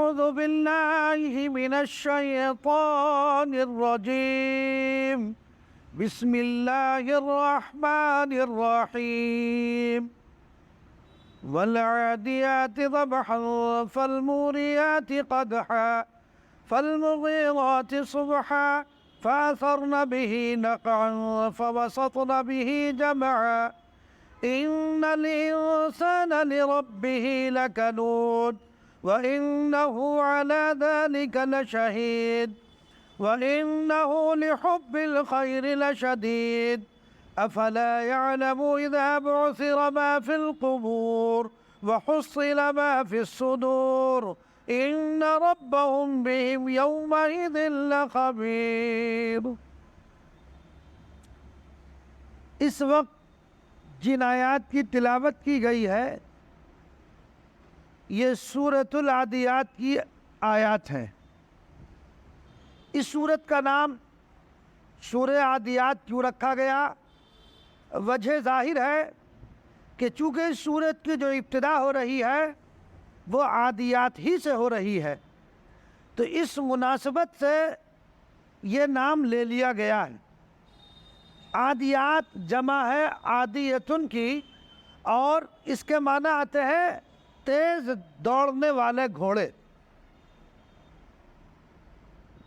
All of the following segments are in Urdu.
أعوذ بالله من الشيطان الرجيم بسم الله الرحمن الرحيم والعاديات ضبحا فالموريات قدحا فالمغيرات صبحا فأثرن به نقعا فوسطن به جمعا إن الإنسان لربه لكنود وإنه على ذلك لشهيد وإنه لحب الخير لشديد أفلا يعلم إذا بعثر ما في القبور وحصل ما في الصدور إن ربهم بهم يومئذ لخبير۔ اس وقت جن آیات کی تلاوت کی گئی ہے یہ سورۃ العادیات کی آیات ہیں۔ اس سورت کا نام سورہ عادیات کیوں رکھا گیا؟ وجہ ظاہر ہے کہ چونکہ اس سورت کی جو ابتدا ہو رہی ہے وہ عادیات ہی سے ہو رہی ہے، تو اس مناسبت سے یہ نام لے لیا گیا ہے۔ عادیات جمع ہے عادیتن کی، اور اس کے معنی آتے ہیں تیز دوڑنے والے گھوڑے۔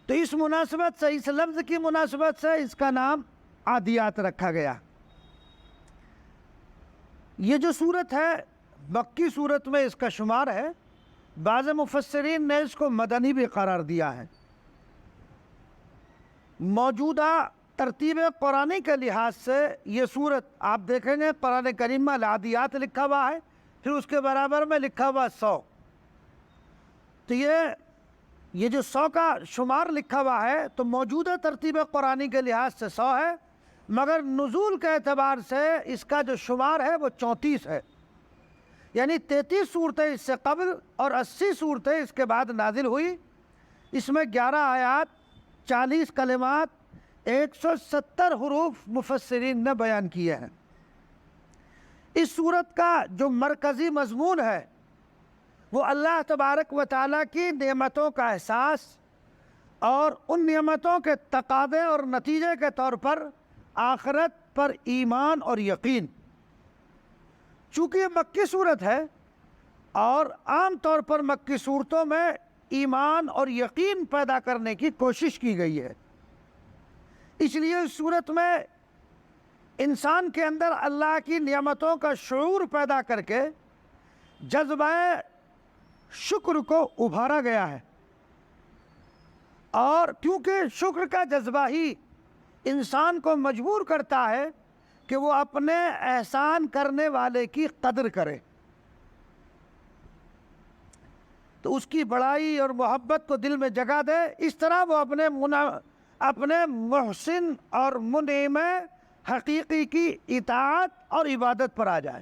تو اس مناسبت سے، اس لفظ کی مناسبت سے اس کا نام عادیات رکھا گیا۔ یہ جو سورت ہے مکی سورت میں اس کا شمار ہے، بعض مفسرین نے اس کو مدنی بھی قرار دیا ہے۔ موجودہ ترتیب قرآنی کے لحاظ سے یہ سورت آپ دیکھیں گے قرآن کریم میں العادیات لکھا ہوا ہے، پھر اس کے برابر میں لکھا ہوا 100، تو یہ جو 100 کا شمار لکھا ہوا ہے تو موجودہ ترتیب قرآنی کے لحاظ سے 100 ہے، مگر نزول کے اعتبار سے اس کا جو شمار ہے وہ 34 ہے، یعنی 33 صورتیں اس سے قبل اور 80 صورتیں اس کے بعد نازل ہوئی۔ اس میں 11 آیات، 40 کلمات، 170 حروف مفسرین نے بیان کیے ہیں۔ اس سورت کا جو مرکزی مضمون ہے وہ اللہ تبارک و تعالیٰ کی نعمتوں کا احساس اور ان نعمتوں کے تقاضے اور نتیجے کے طور پر آخرت پر ایمان اور یقین۔ چونکہ یہ مکی صورت ہے اور عام طور پر مکی صورتوں میں ایمان اور یقین پیدا کرنے کی کوشش کی گئی ہے، اس لیے اس صورت میں انسان کے اندر اللہ کی نعمتوں کا شعور پیدا کر کے جذبہ شکر کو ابھارا گیا ہے، اور کیونکہ شکر کا جذبہ ہی انسان کو مجبور کرتا ہے کہ وہ اپنے احسان کرنے والے کی قدر کرے، تو اس کی بڑائی اور محبت کو دل میں جگہ دے، اس طرح وہ اپنے محسن اور منعم حقیقی کی اطاعت اور عبادت پر آ جائے۔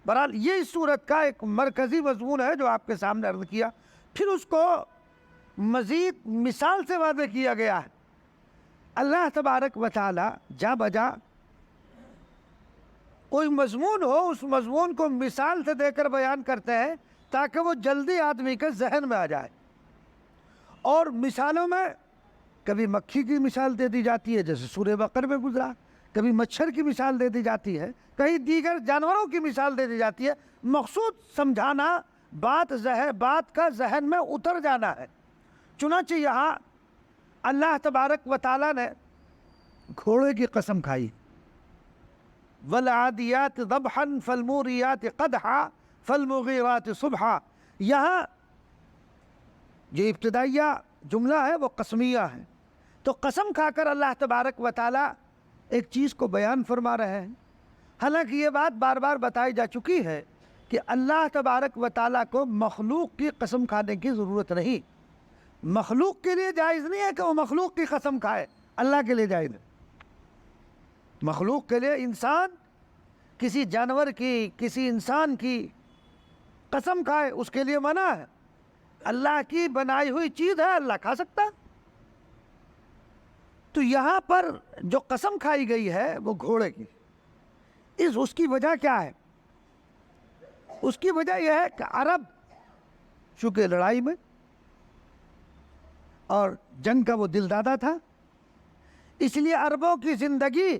بہرحال یہ اس صورت کا ایک مرکزی مضمون ہے جو آپ کے سامنے عرض کیا، پھر اس کو مزید مثال سے واضح کیا گیا ہے۔ اللہ تبارک و تعالی جا بجا کوئی مضمون ہو اس مضمون کو مثال سے دے کر بیان کرتے ہیں تاکہ وہ جلدی آدمی کے ذہن میں آ جائے، اور مثالوں میں کبھی مکھی کی مثال دے دی جاتی ہے جیسے سورہ بقرہ میں گزرا، کبھی مچھر کی مثال دے دی جاتی ہے، کہیں دیگر جانوروں کی مثال دے دی جاتی ہے، مقصود سمجھانا، بات کا ذہن میں اتر جانا ہے۔ چنانچہ یہاں اللہ تبارک و تعالیٰ نے گھوڑے کی قسم کھائی، والعادیات ضبحا فالموریات قدحا فالمغیرات صبحا۔ یہاں جو ابتدائیہ جملہ ہے وہ قسمیہ ہے، تو قسم کھا کر اللہ تبارک و تعالیٰ ایک چیز کو بیان فرما رہے ہیں۔ حالانکہ یہ بات بار بار بتائی جا چکی ہے کہ اللہ تبارک و تعالیٰ کو مخلوق کی قسم کھانے کی ضرورت نہیں، مخلوق کے لیے جائز نہیں ہے کہ وہ مخلوق کی قسم کھائے، اللہ کے لیے جائز ہے۔ مخلوق کے لیے انسان کسی جانور کی، کسی انسان کی قسم کھائے اس کے لیے منع ہے، اللہ کی بنائی ہوئی چیز ہے اللہ کھا سکتا ہے۔ تو یہاں پر جو قسم کھائی گئی ہے وہ گھوڑے کی، اس کی وجہ کیا ہے؟ اس کی وجہ یہ ہے کہ عرب چونکہ لڑائی میں اور جنگ کا وہ دل دادا تھا، اس لیے عربوں کی زندگی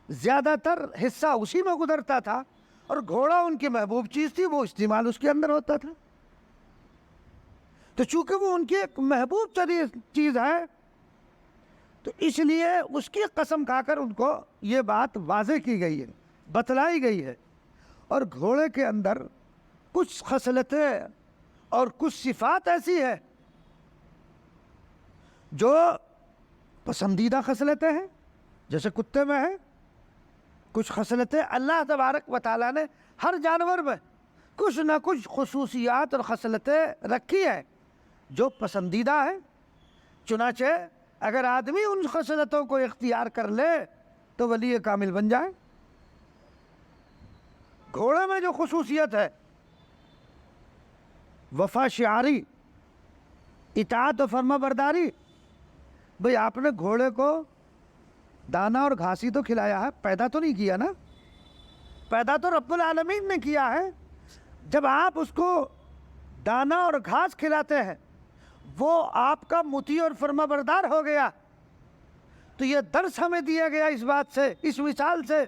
زیادہ تر حصہ اسی میں گزرتا تھا، اور گھوڑا ان کی محبوب چیز تھی، وہ استعمال اس کے اندر ہوتا تھا۔ تو چونکہ وہ ان کی ایک محبوب چیز ہے، تو اس لیے اس کی قسم کھا کر ان کو یہ بات واضح کی گئی ہے، بتلائی گئی ہے۔ اور گھوڑے کے اندر کچھ خصلتیں اور کچھ صفات ایسی ہے جو پسندیدہ خصلتیں ہیں، جیسے کتے میں ہے، کچھ خصلتیں اللہ تبارک و تعالیٰ نے ہر جانور میں کچھ نہ کچھ خصوصیات اور خصلتیں رکھی ہیں جو پسندیدہ ہے۔ چنانچہ اگر آدمی ان خصلتوں کو اختیار کر لے تو ولی کامل بن جائے۔ گھوڑے میں جو خصوصیت ہے وفا شعاری، اطاعت و فرما برداری، بھئی آپ نے گھوڑے کو دانا اور گھاسی تو کھلایا ہے، پیدا تو نہیں کیا نا، پیدا تو رب العالمین نے کیا ہے۔ جب آپ اس کو دانا اور گھاس کھلاتے ہیں وہ آپ کا مطیع اور فرما بردار ہو گیا، تو یہ درس ہمیں دیا گیا اس بات سے، اس مثال سے،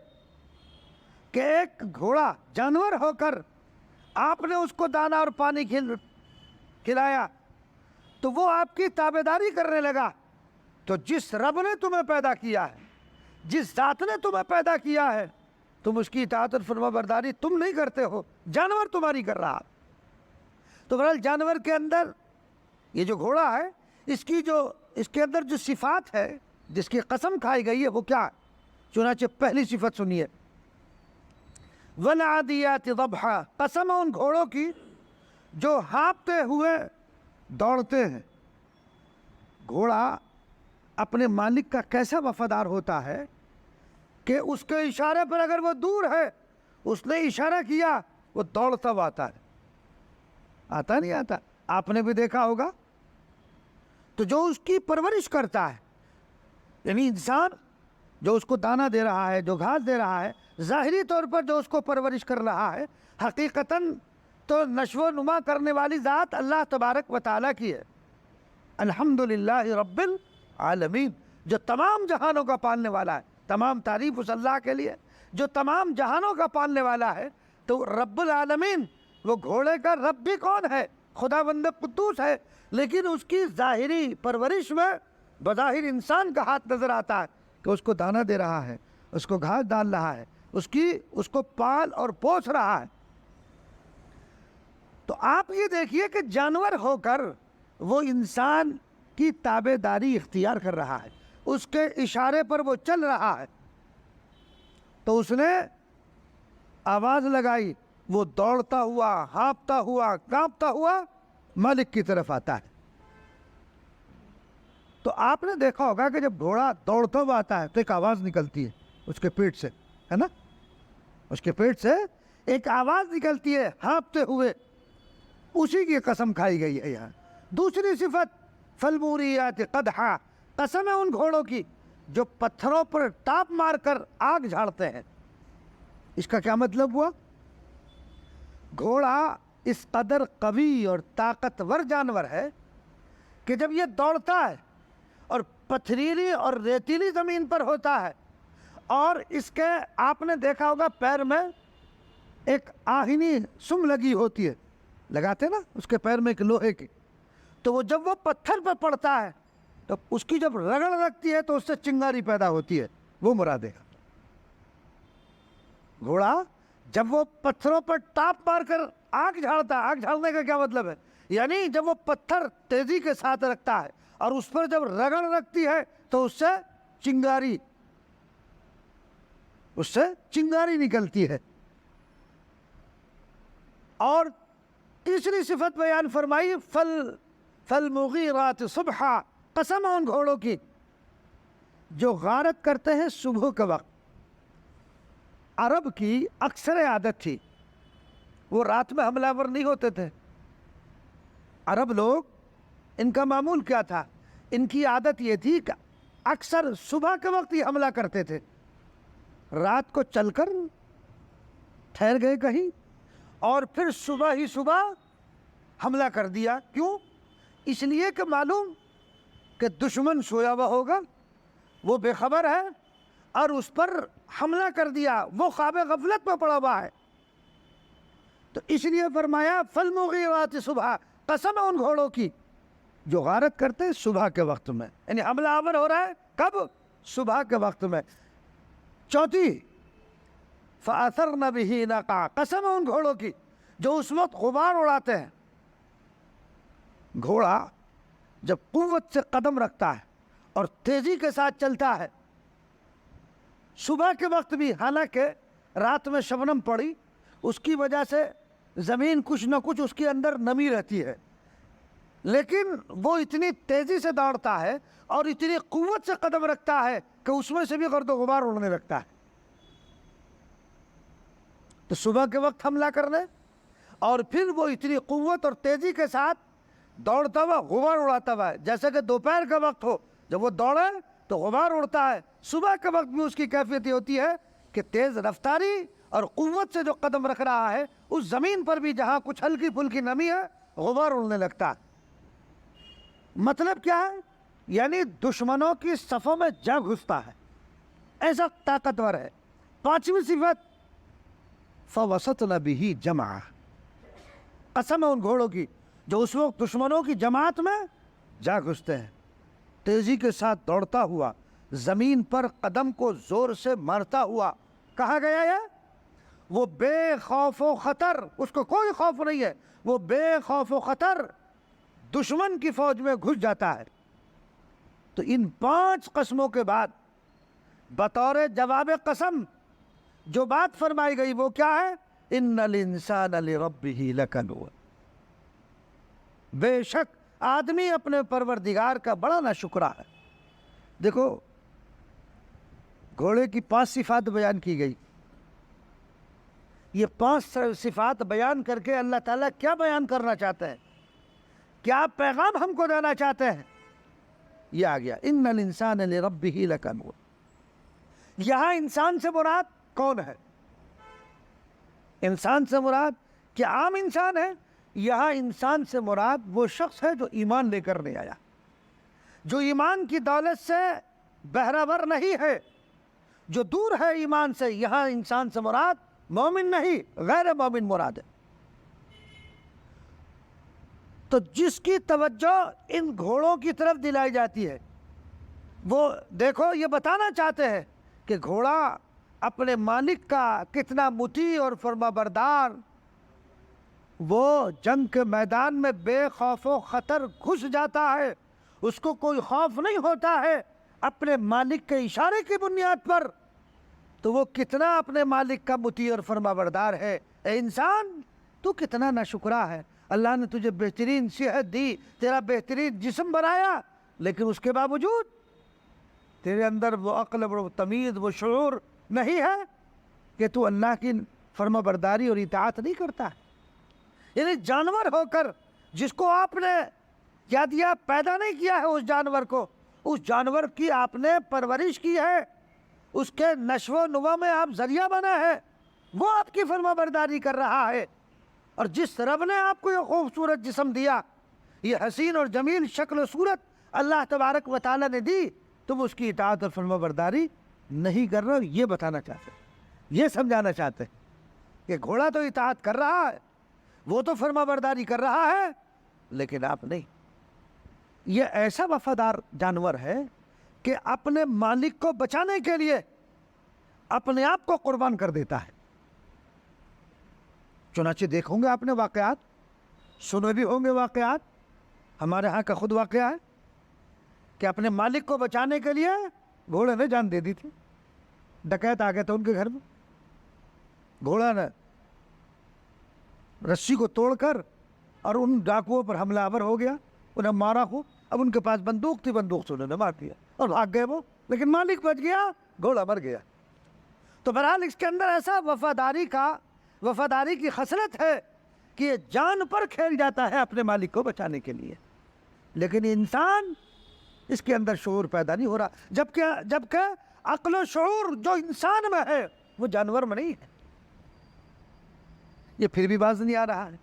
کہ ایک گھوڑا جانور ہو کر آپ نے اس کو دانا اور پانی کھلایا تو وہ آپ کی تابعداری کرنے لگا۔ تو جس رب نے تمہیں پیدا کیا ہے، جس ذات نے تمہیں پیدا کیا ہے، تم اس کی اطاعت اور فرما برداری تم نہیں کرتے ہو، جانور تمہاری کر رہا۔ تو بہرحال جانور کے اندر یہ جو گھوڑا ہے، اس کے اندر جو صفات ہے جس کی قسم کھائی گئی ہے وہ کیا ہے؟ چنانچہ پہلی صفت سنیے، وَالْعَادِيَاتِ ضَبْحًا، قسم ہے ان گھوڑوں کی جو ہانپتے ہوئے دوڑتے ہیں۔ گھوڑا اپنے مالک کا کیسا وفادار ہوتا ہے کہ اس کے اشارے پر اگر وہ دور ہے، اس نے اشارہ کیا، وہ دوڑتا ہوا آتا ہے، آتا نہیں آتا؟ آپ نے بھی دیکھا ہوگا۔ تو جو اس کی پرورش کرتا ہے، یعنی انسان جو اس کو دانہ دے رہا ہے، جو گھاس دے رہا ہے، ظاہری طور پر جو اس کو پرورش کر رہا ہے، حقیقتاً تو نشو و نما کرنے والی ذات اللہ تبارک و تعالیٰ کی ہے۔ الحمدللہ رب العالمین، جو تمام جہانوں کا پالنے والا ہے۔ تمام تعریف اس اللہ کے لیے جو تمام جہانوں کا پالنے والا ہے۔ تو رب العالمین، وہ گھوڑے کا رب بھی کون ہے؟ خداوند قدوس ہے، لیکن اس کی ظاہری پرورش میں بظاہر انسان کا ہاتھ نظر آتا ہے کہ اس کو دانہ دے رہا ہے، اس کو گھاس ڈال رہا ہے، اس کو پال اور پوس رہا ہے۔ تو آپ یہ دیکھیے کہ جانور ہو کر وہ انسان کی تابع داری اختیار کر رہا ہے، اس کے اشارے پر وہ چل رہا ہے۔ تو اس نے آواز لگائی، وہ دوڑتا ہوا، ہانپتا ہوا، کانپتا ہوا مالک کی طرف آتا ہے۔ تو آپ نے دیکھا ہوگا کہ جب گھوڑا دوڑتا ہوا آتا ہے تو ایک آواز نکلتی ہے اس کے پیٹ سے، ہے نا؟ اس کے پیٹ سے ایک آواز نکلتی ہے ہانپتے ہوئے، اسی کی قسم کھائی گئی ہے یہاں۔ دوسری صفت، فالموریات قدحا، قسم ہے ان گھوڑوں کی جو پتھروں پر ٹاپ مار کر آگ جھاڑتے ہیں۔ اس کا کیا مطلب ہوا؟ گھوڑا اس قدر قوی اور طاقتور جانور ہے کہ جب یہ دوڑتا ہے اور پتھریلی اور ریتیلی زمین پر ہوتا ہے، اور اس کے آپ نے دیکھا ہوگا پیر میں ایک آہنی سم لگی ہوتی ہے، لگاتے نا اس کے پیر میں ایک لوہے کی، تو وہ جب وہ پتھر پہ پڑتا ہے تو اس کی جب رگڑ لگتی ہے تو اس سے چنگاری پیدا ہوتی ہے، وہ مراد ہے۔ گھوڑا جب وہ پتھروں پر ٹاپ مار کر آگ جھاڑتا ہے، آگ جھاڑنے کا کیا مطلب ہے؟ یعنی جب وہ پتھر تیزی کے ساتھ رکھتا ہے اور اس پر جب رگڑ لگتی ہے تو اس سے چنگاری نکلتی ہے۔ اور تیسری صفت بیان فرمائی، فالمغیرات صبحا، قسم ہے ان گھوڑوں کی جو غارت کرتے ہیں صبح کے وقت۔ عرب کی اکثر عادت تھی، وہ رات میں حملہ ور نہیں ہوتے تھے۔ عرب لوگ، ان کا معمول کیا تھا؟ ان کی عادت یہ تھی کہ اکثر صبح کے وقت ہی حملہ کرتے تھے، رات کو چل کر ٹھہر گئے کہیں اور پھر صبح ہی صبح حملہ کر دیا۔ کیوں؟ اس لیے کہ معلوم کہ دشمن سویا ہوا ہوگا، وہ بے خبر ہے اور اس پر حملہ کر دیا، وہ خواب غفلت میں پڑا ہوا ہے، تو اس لیے فرمایا فالمغیرات صبح، قسم ہے ان گھوڑوں کی جو غارت کرتے ہیں صبح کے وقت میں، یعنی حملہ آور ہو رہا ہے کب؟ صبح کے وقت میں۔ چوتھی فَأَثَرْنَ بِهِ نَقْعًا، قسم ہے ان گھوڑوں کی جو اس وقت غبار اڑاتے ہیں۔ گھوڑا جب قوت سے قدم رکھتا ہے اور تیزی کے ساتھ چلتا ہے صبح کے وقت بھی، حالانکہ رات میں شبنم پڑی اس کی وجہ سے زمین کچھ نہ کچھ اس کے اندر نمی رہتی ہے، لیکن وہ اتنی تیزی سے دوڑتا ہے اور اتنی قوت سے قدم رکھتا ہے کہ اس میں سے بھی گرد و غبار اڑنے لگتا ہے۔ تو صبح کے وقت حملہ کرنے اور پھر وہ اتنی قوت اور تیزی کے ساتھ دوڑتا ہوا غبار اڑاتا ہوا ہے، جیسے کہ دوپہر کا وقت ہو جب وہ دوڑے تو غبار اڑتا ہے، صبح کے وقت بھی اس کی کیفیت یہ ہوتی ہے کہ تیز رفتاری اور قوت سے جو قدم رکھ رہا ہے اس زمین پر بھی جہاں کچھ ہلکی پھلکی نمی ہے غبار اڑنے لگتا ہے۔ مطلب کیا ہے؟ یعنی دشمنوں کی صفوں میں جا گھستا ہے، ایسا طاقتور ہے۔ پانچویں صفت فَوَسَطْنَ بِهِ جَمْعًا، قسم ہے ان گھوڑوں کی جو اس وقت دشمنوں کی جماعت میں جا گھستے ہیں، تیزی کے ساتھ دوڑتا ہوا، زمین پر قدم کو زور سے مارتا ہوا۔ کہا گیا ہے وہ بے خوف و خطر، اس کو کوئی خوف نہیں ہے، وہ بے خوف و خطر دشمن کی فوج میں گھس جاتا ہے۔ تو ان 5 قسموں کے بعد بطور جواب قسم جو بات فرمائی گئی وہ کیا ہے؟ ان الانسان لربہ لکنود، بے شک آدمی اپنے پروردگار کا بڑا ناشکرا ہے۔ دیکھو گھوڑے کی 5 صفات بیان کی گئی، یہ 5 صفات بیان کر کے اللہ تعالیٰ کیا بیان کرنا چاہتے ہیں، کیا پیغام ہم کو دینا چاہتے ہیں؟ یہ آ گیا ان الانسان لربہ لکنود۔ یہاں انسان سے مراد کون ہے؟ انسان سے مراد کیا عام انسان ہے؟ یہاں انسان سے مراد وہ شخص ہے جو ایمان لے کر نہیں آیا، جو ایمان کی دولت سے بہرہ نہیں ہے، جو دور ہے ایمان سے۔ یہاں انسان سے مراد مومن نہیں، غیر مومن مراد ہے۔ تو جس کی توجہ ان گھوڑوں کی طرف دلائی جاتی ہے وہ دیکھو یہ بتانا چاہتے ہیں کہ گھوڑا اپنے مالک کا کتنا مطیع اور فرما بردار، وہ جنگ کے میدان میں بے خوف و خطر گھس جاتا ہے، اس کو کوئی خوف نہیں ہوتا ہے اپنے مالک کے اشارے کی بنیاد پر، تو وہ کتنا اپنے مالک کا مطیع اور فرما بردار ہے۔ اے انسان تو کتنا ناشکرا ہے، اللہ نے تجھے بہترین صحت دی، تیرا بہترین جسم بنایا، لیکن اس کے باوجود تیرے اندر وہ عقل، وہ تمیز، وہ شعور نہیں ہے کہ تو اللہ کی فرما برداری اور اطاعت نہیں کرتا ہے۔ یعنی جانور ہو کر جس کو آپ نے کیا دیا، پیدا نہیں کیا ہے اس جانور کو، اس جانور کی آپ نے پرورش کی ہے، اس کے نشو و نما میں آپ ذریعہ بنا ہے، وہ آپ کی فرما برداری کر رہا ہے۔ اور جس رب نے آپ کو یہ خوبصورت جسم دیا، یہ حسین اور جمیل شکل و صورت اللہ تبارک و تعالیٰ نے دی، تم اس کی اطاعت اور فرما برداری نہیں کر رہے ہو، یہ بتانا چاہتے ہیں، یہ سمجھانا چاہتے ہیں کہ گھوڑا تو اطاعت کر رہا ہے، وہ تو فرما برداری کر رہا ہے، لیکن آپ نہیں۔ یہ ایسا وفادار جانور ہے کہ اپنے مالک کو بچانے کے لیے اپنے آپ کو قربان کر دیتا ہے۔ چنانچہ دیکھوں گے آپ نے واقعات، سنے بھی ہوں گے واقعات، ہمارے ہاں کا خود واقعہ ہے کہ اپنے مالک کو بچانے کے لیے گھوڑے نے جان دے دی تھی۔ ڈکیت آ گیا تھا ان کے گھر میں، گھوڑا نے رسی کو توڑ کر اور ان ڈاکوؤں پر حملہ آور ہو گیا، انہیں مارا ہو۔ اب ان کے پاس بندوق تھی، بندوق سے انہوں نے مار دیا اور بھاگ گئے وہ، لیکن مالک بچ گیا، گھوڑا مر گیا۔ تو بہرحال اس کے اندر ایسا وفاداری کی خصلت ہے کہ یہ جان پر کھیل جاتا ہے اپنے مالک کو بچانے کے لیے، لیکن انسان اس کے اندر شعور پیدا نہیں ہو رہا، جبکہ عقل و شعور جو انسان میں ہے وہ جانور میں نہیں ہے۔ یہ پھر بھی باز نہیں آ رہا ہے،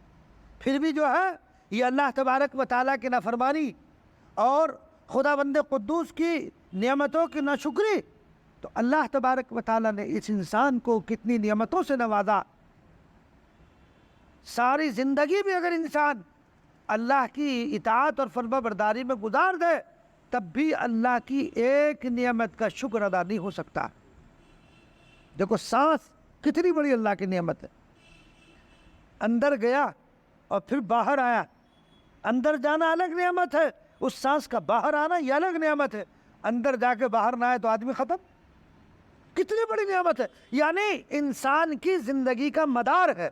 پھر بھی جو ہے یہ اللہ تبارک و تعالیٰ کی نافرمانی اور خدا بند قدوس کی نعمتوں کی ناشکری، تو اللہ تبارک و تعالیٰ نے اس انسان کو کتنی نعمتوں سے نوازا۔ ساری زندگی بھی اگر انسان اللہ کی اطاعت اور فرما برداری میں گزار دے تب بھی اللہ کی ایک نعمت کا شکر ادا نہیں ہو سکتا۔ دیکھو سانس کتنی بڑی اللہ کی نعمت ہے، اندر گیا اور پھر باہر آیا، اندر جانا الگ نعمت ہے، اس سانس کا باہر آنا یہ الگ نعمت ہے، اندر جا کے باہر نہ آئے تو آدمی ختم۔ کتنی بڑی نعمت ہے، یعنی انسان کی زندگی کا مدار ہے۔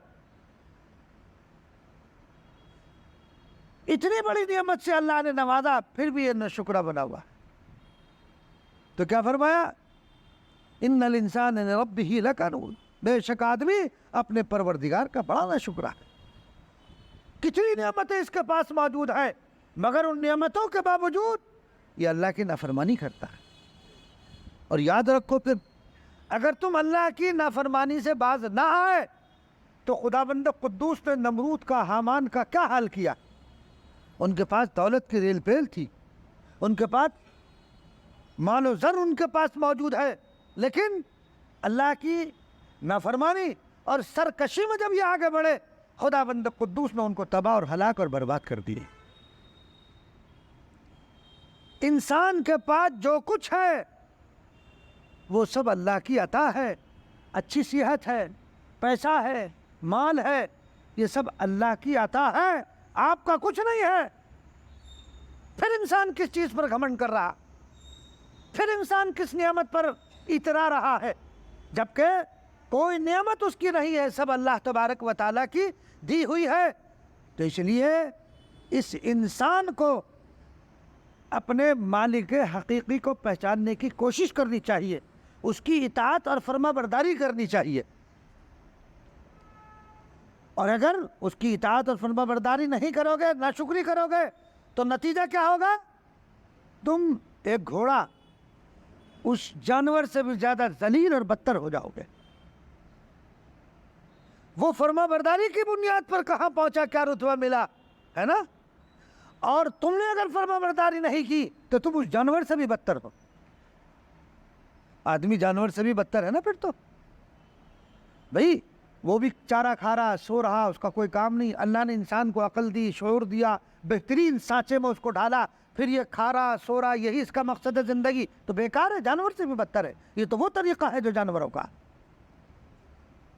اتنی بڑی نعمت سے اللہ نے نوازا، پھر بھی یہ ناشکرا بنا ہوا۔ تو کیا فرمایا؟ ان الانسان لربہ لکنود، بے شک آدمی اپنے پروردگار کا بڑا ناشکرا ہے۔ کتنی نعمتیں اس کے پاس موجود ہیں، مگر ان نعمتوں کے باوجود یہ اللہ کی نافرمانی کرتا ہے۔ اور یاد رکھو پھر اگر تم اللہ کی نافرمانی سے باز نہ آئے تو خداوند قدوس نے نمرود کا، حامان کا کیا حال کیا؟ ان کے پاس دولت کی ریل پیل تھی، ان کے پاس مال و زر ان کے پاس موجود ہے، لیکن اللہ کی نافرمانی اور سرکشی میں جب یہ آگے بڑھے خداوند قدوس نے ان کو تباہ اور ہلاک اور برباد کر دیے۔ انسان کے پاس جو کچھ ہے وہ سب اللہ کی عطا ہے، اچھی صحت ہے، پیسہ ہے، مال ہے، یہ سب اللہ کی عطا ہے، آپ کا کچھ نہیں ہے۔ پھر انسان کس چیز پر گھمنڈ کر رہا، پھر انسان کس نعمت پر اترا رہا ہے، جبکہ کوئی نعمت اس کی نہیں ہے، سب اللہ تبارک و تعالیٰ کی دی ہوئی ہے۔ تو اس لیے اس انسان کو اپنے مالک حقیقی کو پہچاننے کی کوشش کرنی چاہیے، اس کی اطاعت اور فرما برداری کرنی چاہیے۔ اور اگر اس کی اطاعت اور فرما برداری نہیں کرو گے، ناشکری کرو گے، تو نتیجہ کیا ہوگا؟ تم ایک گھوڑا اس جانور سے بھی زیادہ ذلیل اور بدتر ہو جاؤ گے۔ وہ فرما برداری کی بنیاد پر کہاں پہنچا، کیا رتبہ ملا، ہے نا؟ اور تم نے اگر فرما برداری نہیں کی تو تم اس جانور سے بھی بدتر ہو۔ آدمی جانور سے بھی بدتر ہے نا پھر تو۔ بھئی وہ بھی چارہ کھا رہا، سو رہا، اس کا کوئی کام نہیں، اللہ نے انسان کو عقل دی، شعور دیا، بہترین سانچے میں اس کو ڈالا، پھر یہ کھا رہا، سو رہا، یہی اس کا مقصد ہے زندگی، تو بیکار ہے، جانور سے بھی بدتر ہے۔ یہ تو وہ طریقہ ہے جو جانوروں کا۔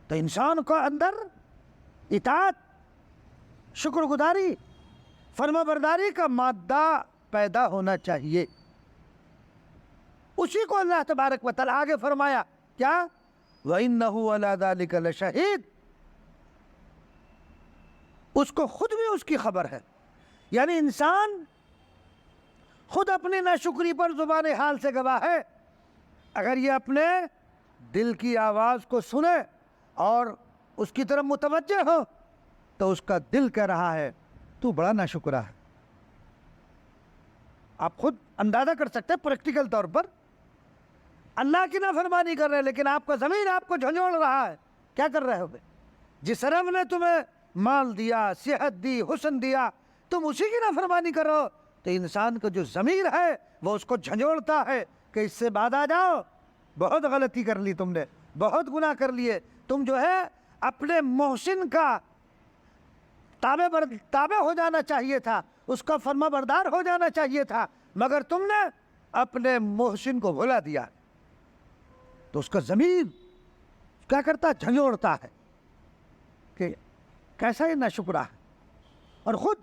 تو انسان کو اندر اطاعت، شکر گزاری، فرما برداری کا مادہ پیدا ہونا چاہیے۔ اسی کو اللہ تبارک و تعالیٰ آگے فرمایا کیا؟ وَإِنَّهُ عَلَى ذَلِكَ لَشَهِيدٌ، اس کو خود بھی اس کی خبر ہے۔ یعنی انسان خود اپنی ناشکری پر زبان حال سے گواہ ہے۔ اگر یہ اپنے دل کی آواز کو سنے اور اس کی طرف متوجہ ہو تو اس کا دل کہہ رہا ہے تو بڑا ناشکرا ہے۔ آپ خود اندازہ کر سکتے ہیں پریکٹیکل طور پر، اللہ کی نافرمانی کر رہے ہیں لیکن آپ کا ضمیر آپ کو جھنجھوڑ رہا ہے، کیا کر رہے ہو بے؟ جس رب نے تمہیں مال دیا، صحت دی، حسن دیا، تم اسی کی نافرمانی کرو، تو انسان کا جو ضمیر ہے وہ اس کو جھنجھوڑتا ہے کہ اس سے بعد آ جاؤ، بہت غلطی کر لی تم نے، بہت گناہ کر لیے، تم جو ہے اپنے محسن کا تابع ہو جانا چاہیے تھا، اس کا فرما بردار ہو جانا چاہیے تھا، مگر تم نے اپنے محسن کو بھلا دیا۔ تو اس کا ضمیر کیا کرتا ہے؟ جھنجھوڑتا ہے کہ کیسا یہ ناشکرا ہے۔ اور خود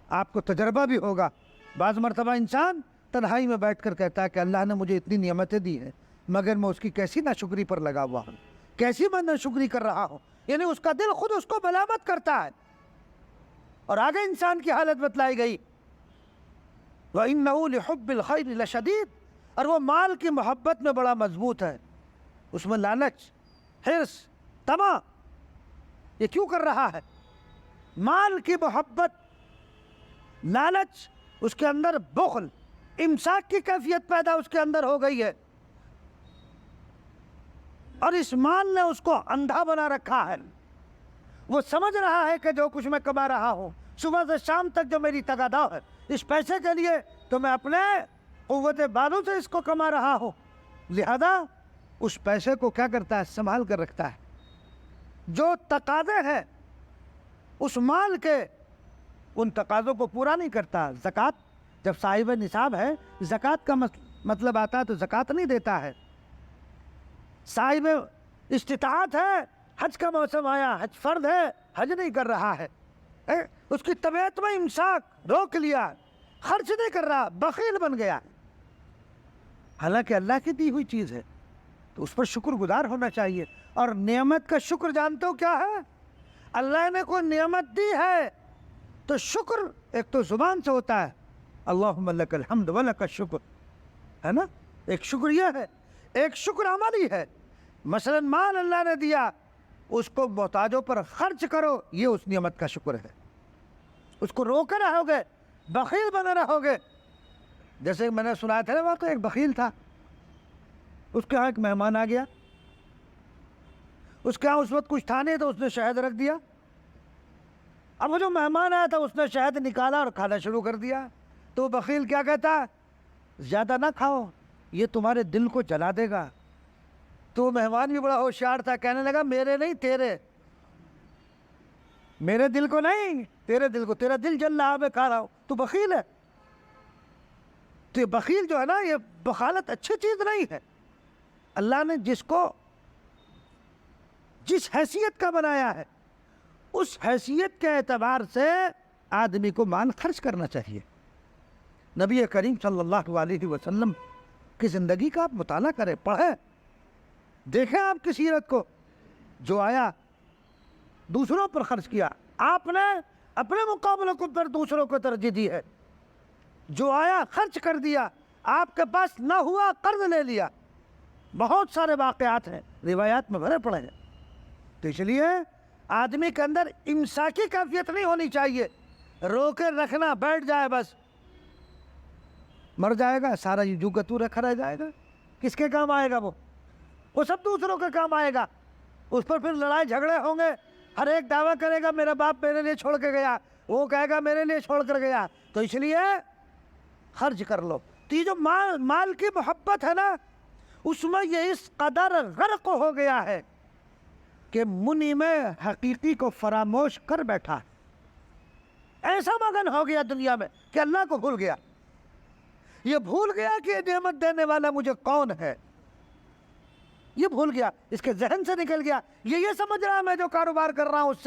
آپ کو تجربہ بھی ہوگا، بعض مرتبہ انسان تنہائی میں بیٹھ کر کہتا ہے کہ اللہ نے مجھے اتنی نعمتیں دی ہیں مگر میں اس کی کیسی ناشکری پر لگا ہوا ہوں، کیسی میں ناشکری کر رہا ہوں، یعنی اس کا دل خود اس کو ملامت کرتا ہے۔ اور آگے انسان کی حالت بتلائی گئی وَإِنَّهُ لِحُبِّ الْخَيْرِ لَشَدِيدٌ، اور وہ مال کی محبت میں بڑا مضبوط ہے، اس میں لالچ، حرص، طمع۔ یہ کیوں کر رہا ہے؟ مال کی محبت، لالچ، اس کے اندر بخل، امساک کی کیفیت پیدا اس کے اندر ہو گئی ہے، اور اس مال نے اس کو اندھا بنا رکھا ہے۔ وہ سمجھ رہا ہے کہ جو کچھ میں کما رہا ہوں، صبح سے شام تک جو میری تگادہ ہے، اس پیسے کے لیے تو میں اپنے قوت بازو سے اس کو کما رہا ہوں، لہذا اس پیسے کو کیا کرتا ہے؟ سنبھال کر رکھتا ہے۔ جو تقاضے ہیں اس مال کے، ان تقاضوں کو پورا نہیں کرتا۔ زکوٰۃ جب صاحب نصاب ہے، زکوٰۃ کا مطلب آتا ہے تو زکوٰۃ نہیں دیتا ہے۔ صاحب استطاعت ہے، حج کا موسم آیا، حج فرض ہے، حج نہیں کر رہا ہے، اس کی طبیعت میں امساک، روک لیا، خرچ نہیں کر رہا، بخیل بن گیا، حالانکہ اللہ کی دی ہوئی چیز ہے، تو اس پر شکر گزار ہونا چاہیے۔ اور نعمت کا شکر جانتے ہو کیا ہے؟ اللہ نے کوئی نعمت دی ہے تو شکر ایک تو زبان سے ہوتا ہے، اللہم لک الحمد ولک الشکر، ہے نا؟ ایک شکر یہ ہے، ایک شکر عملی ہے۔ مثلا مال اللہ نے دیا، اس کو محتاجوں پر خرچ کرو، یہ اس نعمت کا شکر ہے۔ اس کو روکے رہو گے، بخیل بنے رہو گے۔ جیسے میں نے سنا تھا وہاں تو ایک بخیل تھا، اس کے ہاں ایک مہمان آ گیا، اس کے ہاں اس وقت کچھ تھا نہیں تو اس نے شہد رکھ دیا۔ اب وہ جو مہمان آیا تھا اس نے شہد نکالا اور کھانا شروع کر دیا، تو بخیل کیا کہتا؟ زیادہ نہ کھاؤ، یہ تمہارے دل کو جلا دے گا۔ تو مہمان بھی بڑا ہوشیار تھا، کہنے لگا میرے نہیں تیرے، میرے دل کو نہیں، تیرے دل کو، تیرا دل جل رہا، میں کھا رہا ہوں، تو بخیل ہے۔ تو یہ بخیل جو ہے نا، یہ بخالت اچھی چیز نہیں ہے۔ اللہ نے جس کو جس حیثیت کا بنایا ہے، اس حیثیت کے اعتبار سے آدمی کو مال خرچ کرنا چاہیے۔ نبی کریم صلی اللہ علیہ وسلم کی زندگی کا آپ مطالعہ کریں، پڑھیں، دیکھیں آپ کی سیرت کو۔ جو آیا دوسروں پر خرچ کیا، آپ نے اپنے مقابلوں کو پر دوسروں کو ترجیح دی ہے۔ جو آیا خرچ کر دیا، آپ کے پاس نہ ہوا قرض لے لیا۔ بہت سارے واقعات ہیں، روایات میں بھرے پڑے ہیں۔ تو اس لیے آدمی کے اندر امساکی کیفیت نہیں ہونی چاہیے، روکے رکھنا، بیٹھ جائے بس، مر جائے گا سارا، یہ جو گتو رکھا رہ جائے گا، کس کے کام آئے گا؟ وہ سب دوسروں کے کام آئے گا، اس پر پھر لڑائی جھگڑے ہوں گے۔ ہر ایک دعویٰ کرے گا میرا باپ میرے لیے چھوڑ کے گیا، وہ کہے گا میرے لیے چھوڑ کر گیا۔ تو اس لیے خرچ کر لو۔ تو یہ جو مال کی محبت ہے نا، اس میں یہ اس قدر غرق ہو گیا ہے کہ منعم حقیقی کو فراموش کر بیٹھا، ایسا مگن ہو گیا دنیا میں کہ اللہ کو بھول گیا۔ یہ بھول گیا کہ یہ نعمت دینے والا مجھے کون ہے، یہ بھول گیا، اس کے ذہن سے نکل گیا۔ یہ سمجھ رہا ہے میں جو کاروبار کر رہا ہوں اس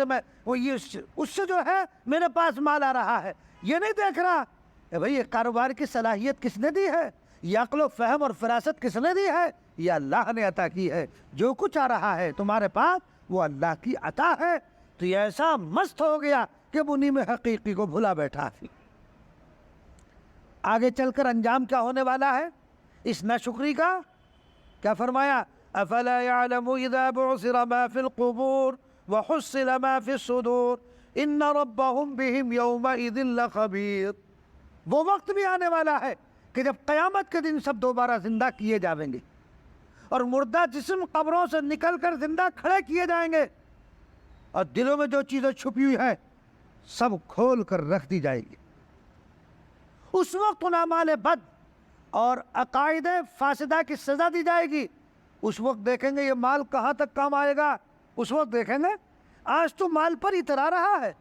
سے اس سے جو ہے میرے پاس مال آ رہا ہے، یہ نہیں دیکھ رہا کہ بھئی یہ کاروبار کی صلاحیت کس نے دی ہے، یہ عقل و فہم اور فراست کس نے دی ہے؟ یہ اللہ نے عطا کی ہے۔ جو کچھ آ رہا ہے تمہارے پاس وہ اللہ کی عطا ہے۔ تو یہ ایسا مست ہو گیا کہ منعم حقیقی کو بھلا بیٹھا۔ آگے چل کر انجام کیا ہونے والا ہے اس ناشکری کا؟ کیا فرمایا؟ افلا يعلم اذا بعثر ما في القبور وحصل ما في الصدور ان ربهم بهم يومئذ لخبير۔ وہ وقت بھی آنے والا ہے کہ جب قیامت کے دن سب دوبارہ زندہ کیے جائیں گے، اور مردہ جسم قبروں سے نکل کر زندہ کھڑے کیے جائیں گے، اور دلوں میں جو چیزیں چھپی ہوئی ہیں سب کھول کر رکھ دی جائے گی۔ اس وقت ان اعمال بد اور عقائد فاسدہ کی سزا دی جائے گی۔ اس وقت دیکھیں گے یہ مال کہاں تک کام آئے گا۔ اس وقت دیکھیں گے آج تو مال پر اترا رہا ہے،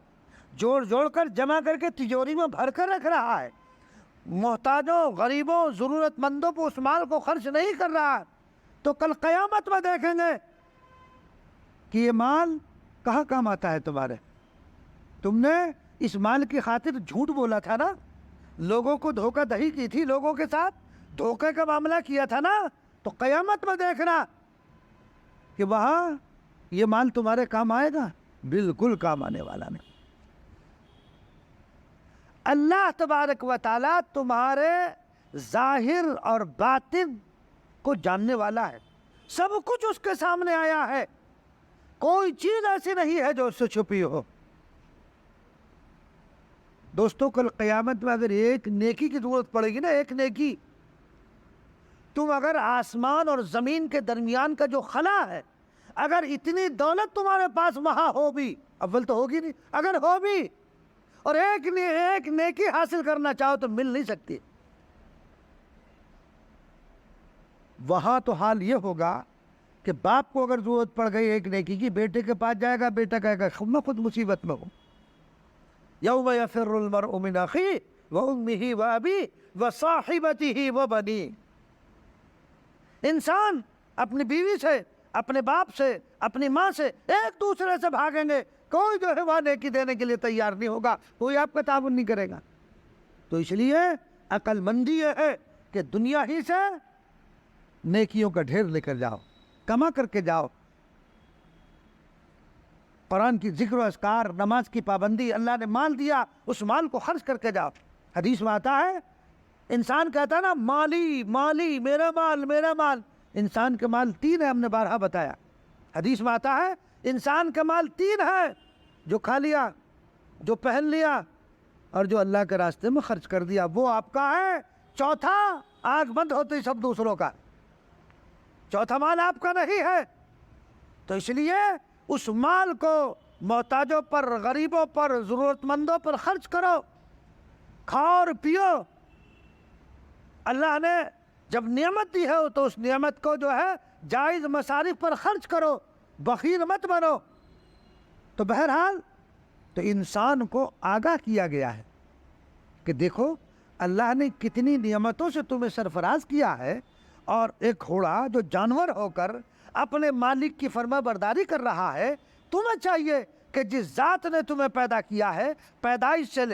جوڑ جوڑ کر جمع کر کے تجوری میں بھر کر رکھ رہا ہے، محتاجوں، غریبوں، ضرورت مندوں کو اس مال کو خرچ نہیں کر رہا۔ تو کل قیامت میں دیکھیں گے کہ یہ مال کہاں کام آتا ہے تمہارے۔ تم نے اس مال کی خاطر جھوٹ بولا تھا نا، لوگوں کو دھوکہ دہی کی تھی، لوگوں کے ساتھ دھوکے کا معاملہ کیا تھا نا، تو قیامت میں دیکھنا کہ وہاں یہ مال تمہارے کام آئے گا، بالکل کام آنے والا نہیں۔ اللہ تبارک و تعالی تمہارے ظاہر اور باطن کو جاننے والا ہے، سب کچھ اس کے سامنے آیا ہے، کوئی چیز ایسی نہیں ہے جو اس سے چھپی ہو۔ دوستو کل قیامت میں اگر ایک نیکی کی ضرورت پڑے گی نا، ایک نیکی، تم اگر آسمان اور زمین کے درمیان کا جو خلا ہے، اگر اتنی دولت تمہارے پاس وہاں ہو بھی، اول تو ہوگی نہیں، اگر ہو بھی، اور ایک نیکی حاصل کرنا چاہو تو مل نہیں سکتی، وہاں تو حال یہ ہوگا کہ باپ کو اگر ضرورت پڑ گئی ایک نیکی کی، بیٹے کے پاس جائے گا، بیٹا کہے گا میں خود مصیبت میں ہوں۔ یوم یفر المرء من اخیہ وامہ وابیہ وصاحبتہ وبنیہ، انسان اپنی بیوی سے، اپنے باپ سے، اپنی ماں سے ایک دوسرے سے بھاگیں گے، کوئی جو ہے وہ نیکی دینے کے لیے تیار نہیں ہوگا، کوئی آپ کا تعاون نہیں کرے گا۔ تو اس لیے عقل مندی یہ ہے کہ دنیا ہی سے نیکیوں کا ڈھیر لے کر جاؤ، کما کر کے جاؤ، قرآن کی ذکر و اذکار، نماز کی پابندی، اللہ نے مال دیا اس مال کو خرچ کر کے جاؤ۔ حدیث میں آتا ہے انسان کہتا ہے نا مالی مالی، میرا مال میرا مال، انسان کے مال تین ہے، ہم نے بارہا بتایا۔ حدیث میں آتا ہے انسان کا مال تین ہے، جو کھا لیا، جو پہن لیا، اور جو اللہ کے راستے میں خرچ کر دیا، وہ آپ کا ہے۔ چوتھا آنکھ بند ہوتی سب دوسروں کا، چوتھا مال آپ کا نہیں ہے۔ تو اس لیے اس مال کو محتاجوں پر، غریبوں پر، ضرورت مندوں پر خرچ کرو، کھاؤ اور پیو۔ اللہ نے جب نعمت دی ہے تو اس نعمت کو جو ہے جائز مصارف پر خرچ کرو، بخیل مت بنو۔ تو بہرحال تو انسان کو آگاہ کیا گیا ہے کہ دیکھو اللہ نے کتنی نعمتوں سے تمہیں سرفراز کیا ہے، اور ایک گھوڑا جو جانور ہو کر اپنے مالک کی فرما برداری کر رہا ہے، تمہیں چاہیے کہ جس ذات نے تمہیں پیدا کیا ہے، پیدائش سے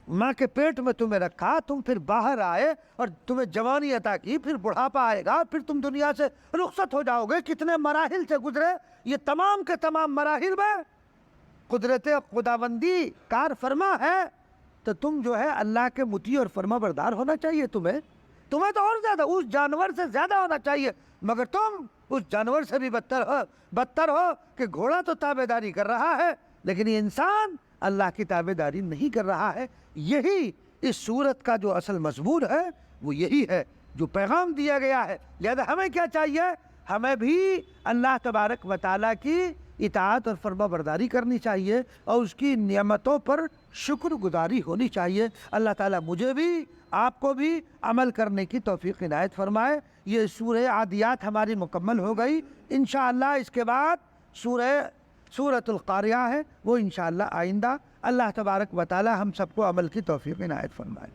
ماں کے پیٹ میں تمہیں رکھا، تم پھر باہر آئے اور تمہیں جوانی عطا کی، پھر بڑھاپا آئے گا، پھر تم دنیا سے رخصت ہو جاؤ گے، کتنے مراحل سے گزرے، یہ تمام کے تمام مراحل میں قدرت خداوندی کار فرما ہے۔ تو تم جو ہے اللہ کے مطیع اور فرما بردار ہونا چاہیے، تمہیں تو اور زیادہ اس جانور سے زیادہ ہونا چاہیے، مگر تم اس جانور سے بھی بدتر ہو کہ گھوڑا تو تابعداری کر رہا ہے لیکن یہ انسان اللہ کی تابعداری نہیں کر رہا ہے۔ یہی اس سورت کا جو اصل مضمون ہے وہ یہی ہے جو پیغام دیا گیا ہے۔ لہذا ہمیں کیا چاہیے؟ ہمیں بھی اللہ تبارک و تعالیٰ کی اطاعت اور فرما برداری کرنی چاہیے اور اس کی نعمتوں پر شکر گزاری ہونی چاہیے۔ اللہ تعالیٰ مجھے بھی آپ کو بھی عمل کرنے کی توفیق عنایت فرمائے۔ یہ سورہ عادیات ہماری مکمل ہو گئی، انشاءاللہ اس کے بعد سورۃ القاریہ ہے، وہ انشاءاللہ آئندہ اللہ تبارک و تعالی ہم سب کو عمل کی توفیق عنایت فرمائے۔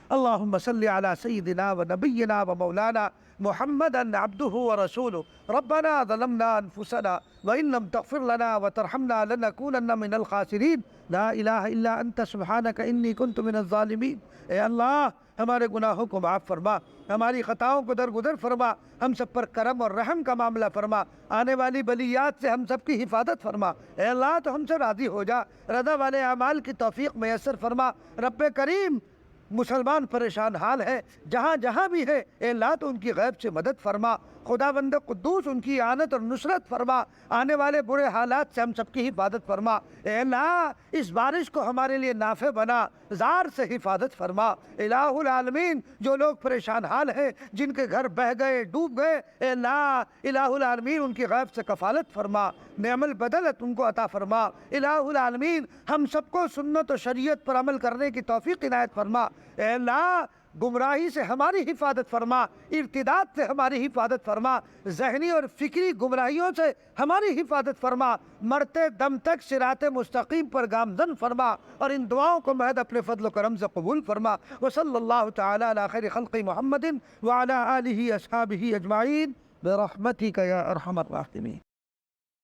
اللہم صلی علی سیدنا و نبینا و مولانا محمدا عبدہ و رسولہ ربنا ظلمنا انفسنا وان لم تغفر لنا وترحمنا لنکونن من الخاسرین لا الہ الا انت سبحانک انی کنت من الظالمین۔ اے اللہ ہمارے گناہوں کو معاف فرما، ہماری خطاؤں کو درگزر فرما، ہم سب پر کرم اور رحم کا معاملہ فرما، آنے والی بلیات سے ہم سب کی حفاظت فرما۔ اے اللہ تو ہم سے راضی ہو جا، رضا والے اعمال کی توفیق میسر فرما۔ رب کریم مسلمان پریشان حال ہے جہاں جہاں بھی ہے، اے اللہ تو ان کی غیب سے مدد فرما، خداوند قدوس ان کی اعانت اور نصرت فرما، آنے والے برے حالات سے ہم سب کی حفاظت فرما۔ اے اللہ اس بارش کو ہمارے لیے نافع بنا، زار سے حفاظت فرما۔ الہ العالمین جو لوگ پریشان حال ہیں، جن کے گھر بہہ گئے، ڈوب گئے، اے اللہ الہ العالمین ان کی غیب سے کفالت فرما، نعم البدلت ان کو عطا فرما۔ الہ العالمین ہم سب کو سنت و شریعت پر عمل کرنے کی توفیق عنایت فرما۔ اے اللہ گمراہی سے ہماری حفاظت فرما، ارتداد سے ہماری حفاظت فرما، ذہنی اور فکری گمراہیوں سے ہماری حفاظت فرما، مرتے دم تک صراط مستقیم پر گامزن فرما، اور ان دعاؤں کو محض اپنے فضل و کرم سے قبول فرما۔ وصلی اللہ تعالی علی خیر خلق محمد وعلی آلہ اصحابہ اجمعین برحمتک یا ارحم الراحمین۔